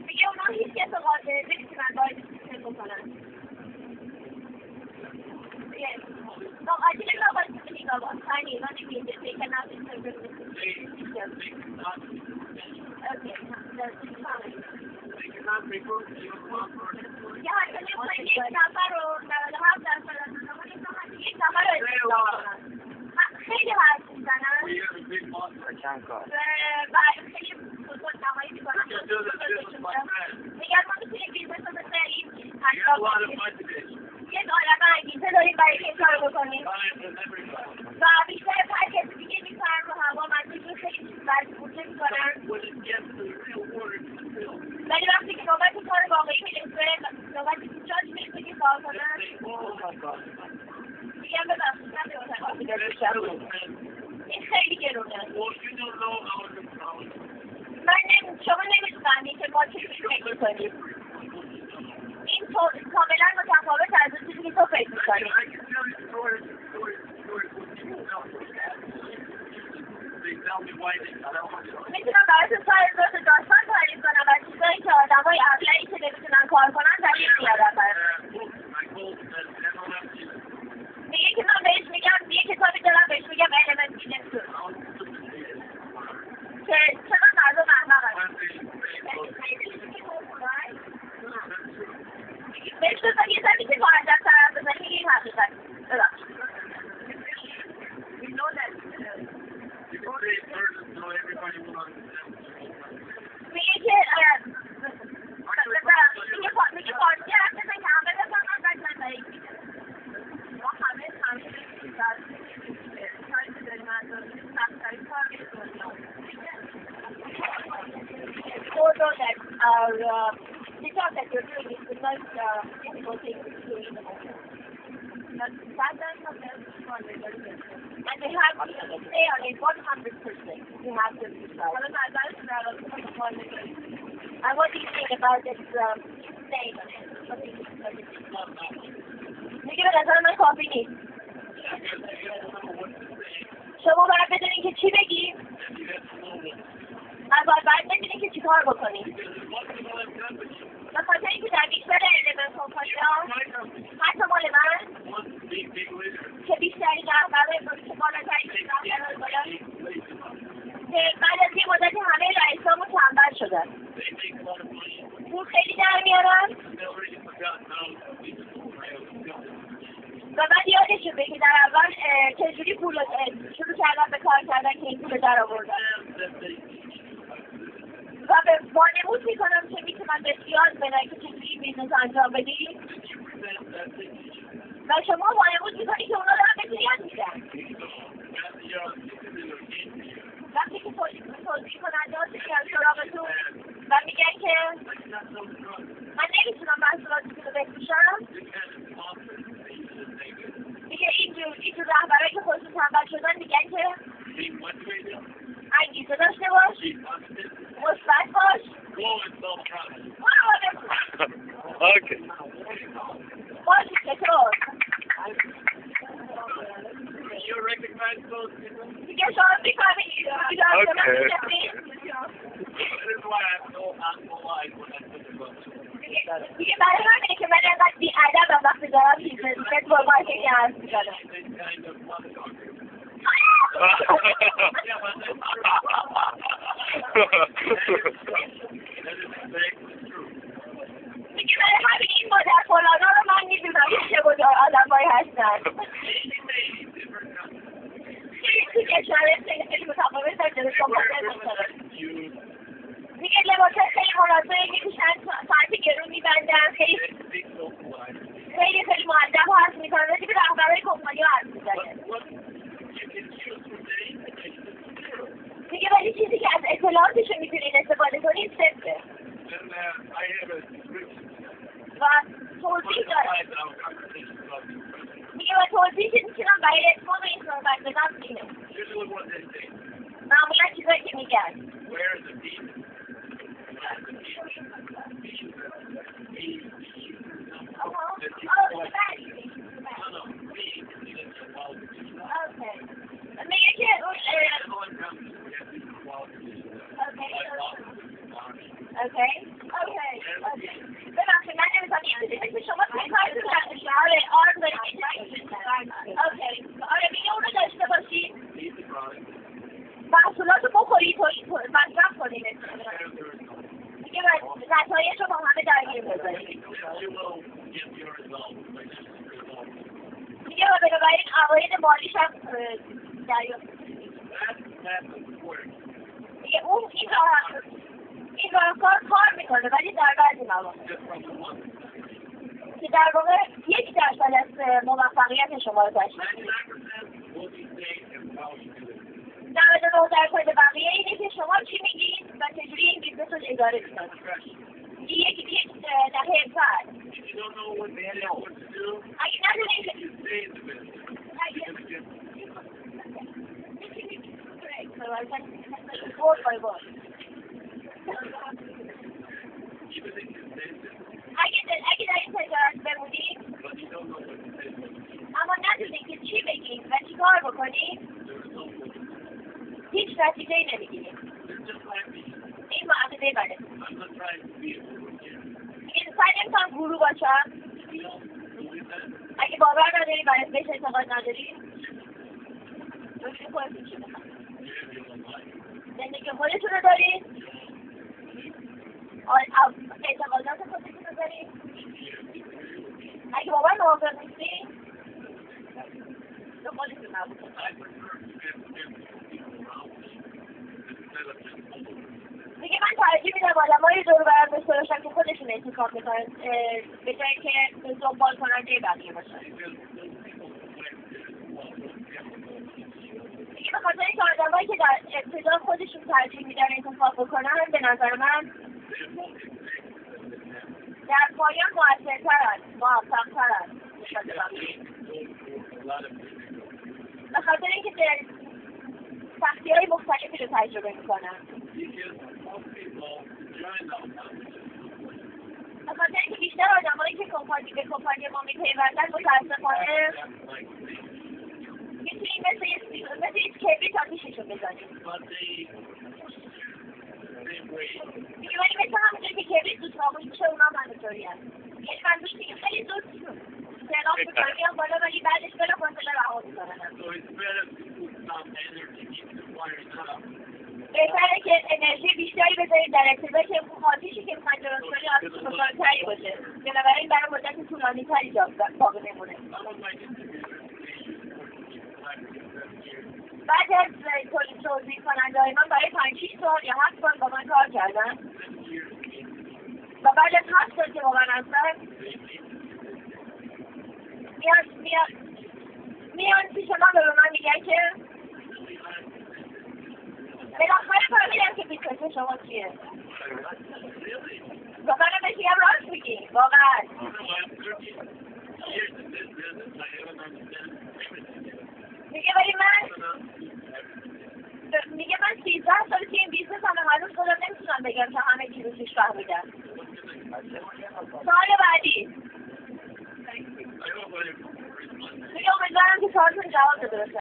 میگه اونا هیچ کس قادر نمیتونن باید سیستم بکنن. No, I didn't know what to think about tiny, not if they can have it. Okay, that's fine. Yeah, I can play this number or the house خیلی حرف میزنن بعد خیلی بزرگ نمایی میکنن میگن ما میتونیم بیزنس رو بسریم یه عالم انگیزه داریم برای این کار بکنیم و بیشتر هر کسی دیگه میکنن رو هوا منطقی خیلی چیز برای بوده میکنن ولی وقتی که نوبت کار واقعی میرسه نوبتی که جاج میرسه که کار کنن میگم ببخشید این خیلی گرونه شما نمی‌فهمید که ما چی فکر می‌کنیم این کاملا متفاوت از اون چیزی که تو فکر می‌کنی میتونم براتون سر داستان تعریف کنم و چیزایی که آدمای ابلهی که نمیتونن کار کنن تعریف میادم براتون میگه که من بهش میگم یه کتابی دارم بهش میگم element business که چقدر مردم احمق هست بهش دوستان یه زمین که مهندس طرف بزنی میگه این حقیقت میگه که میگه فارسی حرف بزن که همه بفهمن بعد من برای ما همه کاری که داریم انجام سخت‌ترین کار although that the job that you're doing is the most difficult thing to do in the moment. And they have to stay on it 100%. You have to decide. And what do you think about this staying on it? What do you think about it? میگه به نظر من کافی نیست. شما باید بدونین که چی بگی؟ باید بدونین که چی کار بکنی. به خاطر اینکه در بیشتر element کمپانی‌ها حتی مال من که بیشتری رهبرای که بالاترین رهبرای بالا که بعد از یه مدتی همه رئیسامون تنبل شدن. پول خیلی در میارن و بعد یادشون بگی در اول چجوری پول شروع کردن به کار کردن که این پول در آوردن و به وانمود میکنم که میتونن بسیار بدن که چجوری بیزنس انجام بدی و شما وانمود میکنی که اونا دارن بهتون یاد میدن وقتی که توضیح کننده ها میان سراغتون و میگن که من نمیتونم محصولاتی رو بفروشم میگه اینجور رهبرایی که خودشون تنبل شدن میگن که انگیزه داشته باش مثبت باش اوکی باشی چطور دیگه شما میفهمید دیگه برای همینه که من اینقدر بی‌ادبم وقتی دارم بیزنس با مارکتینگ حرف میزنم میگه برای همین این مادر فلانا رو من میدونم چه مدر آدمایی هستن توی کشوره خیلی متفاوت در جلوی کمپانی‌ها می‌کنن میگه لباسای خیلی مناسبی می‌پوشن ساعت گرون می‌بندن خیلی مؤدب حرف می‌کنن ولی به رهبرای کمپانی‌ها حرف می‌زنه میگه ولی چیزی که از اطلاعاتشون می‌تونین استفاده کنین صفره و توضیح داره میگه و توضیحی که می‌تونم برای اتمام این صحبت بدم اینه معمولا چیزایی که میگن میگه که اوکی ببخشید من نمی‌تونم یاد شما توی کارتون داشته آره آرم دارید اوکی آره میگه اونو داشته باشید محصولات رو بخورید مصرف کنید میگه نتایج رو با همه درگیر بذارید میگه و بنابراین عواید مالیش هم دریافت میگه اون این راهکار کار میکنه ولی در بعضی مواقع که در واقع 1% از موفقیت شما رو تشکیل میده 99% بقیه اینه که شما چی میگید و چجوری این بیزنس رو اداره میکنید یک دهه بعد اگه ندونید که اگه در این تجارت بمونید اما ندونید که چی بگید و چی کار بکنید هیچ نتیجه‌ای نمیگیرید این معادله بده این سعی نمی‌کنم گروه باشم اگه باور نداری و بهش اعتقاد نداری روشی خودتون چی بخواد زندگی خودتون رو دارید اعتقادات خودتون رو دارید اگه باور موافق نیستی به خودتون نبود دیگه من ترجیح میدم آدمای دور و برم داشته باشن که خودشون انتخاب میکنن به جایی که دنبال کننده بقیه باشن دیگه به خاطر اینکه آدمایی که در ابتدا خودشون ترجیح میدن انتخاب بکنن به نظر من در پایان موثرترن موفق‌ترن به خاطر اینکه سختی‌های مختلفی رو تجربه میکنن به خاطر اینکه بیشتر آدمایی که به کمپانی ما میپیوندن متاسفانه میتونیم مثل یک کبریت آتیششون بزنیم دیگه ولی مثل همونجور که کبریت زود خاموش میشه اونا هم همینطوری هست یعنی منظور دیگه خیلی زود سراغ میکنم میام بالا ولی بعدش بلافاصله رها میکنن بهتره که انرژی بیشتری بذارید در ابتدا که آتیشی که میخواید درست کنید آتیش بزرگتری باشه بنابراین برای مدت طولانی‌تری باقی بمونه بعد از توضیح کننده‌های من برای 5-6 سال یا 7 سال با من کار کردن و بعد از 7 سال که با من هستن میان پیش من به من میگن که بالاخره فهمیدم که بیزنس شما چیه و منم بهش میگم راست میگی واقعا میگه من 13 سال که این بیزنس هم هنوز خودم نمیتونم بگم که همه چی رو توش فهمیدم سوال بعدی میگه امیدوارم که سوالتون جواب داده باشه